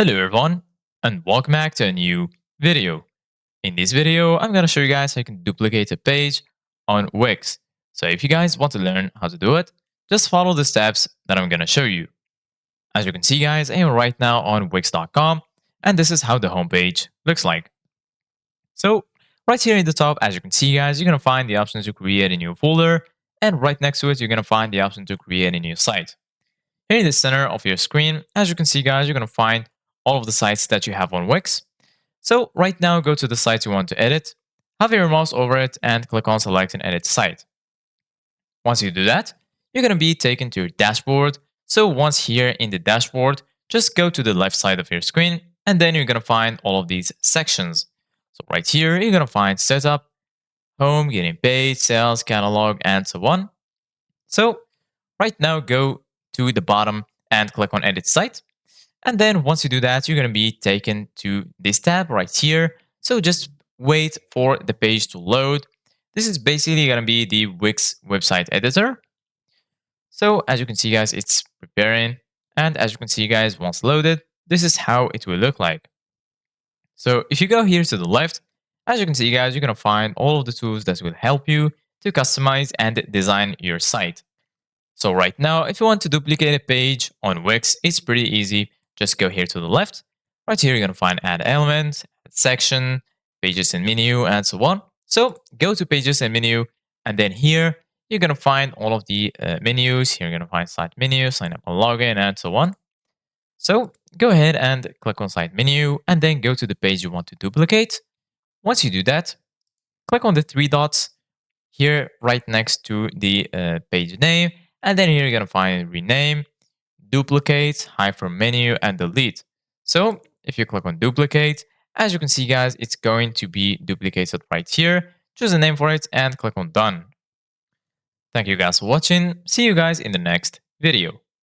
Hello everyone, and welcome back to a new video. In this video, I'm going to show you guys how you can duplicate a page on Wix. So if you guys want to learn how to do it, just follow the steps that I'm going to show you. As you can see guys, I am right now on Wix.com, and this is how the homepage looks like. So right here in the top, as you can see guys, you're going to find the option to create a new folder, and right next to it, you're going to find the option to create a new site. Here in the center of your screen, as you can see guys, you're going to find all of the sites that you have on Wix. So right now, go to the site you want to edit, hover your mouse over it, and click on select and edit site. Once you do that, you're going to be taken to your dashboard. So once here in the dashboard, just go to the left side of your screen, and then you're going to find all of these sections. So right here, you're going to find setup, home, getting paid, sales, catalog, and so on. So right now, go to the bottom and click on edit site. And then once you do that, you're going to be taken to this tab right here. So just wait for the page to load. This is basically going to be the Wix website editor. So as you can see, guys, it's preparing. And as you can see, guys, once loaded, this is how it will look like. So if you go here to the left, as you can see, guys, you're going to find all of the tools that will help you to customize and design your site. So right now, if you want to duplicate a page on Wix, it's pretty easy. Just go here to the left. Right here, you're going to find add element, add section, pages and menu, and so on. So go to pages and menu. And then here, you're going to find all of the menus. Here, you're going to find site menu, sign up and login, and so on. So go ahead and click on site menu and then go to the page you want to duplicate. Once you do that, click on the three dots here right next to the page name. And then here you're going to find rename, duplicate, hide from menu, and delete. So if you click on duplicate, as you can see, guys, it's going to be duplicated right here. Choose a name for it and click on done. Thank you guys for watching. See you guys in the next video.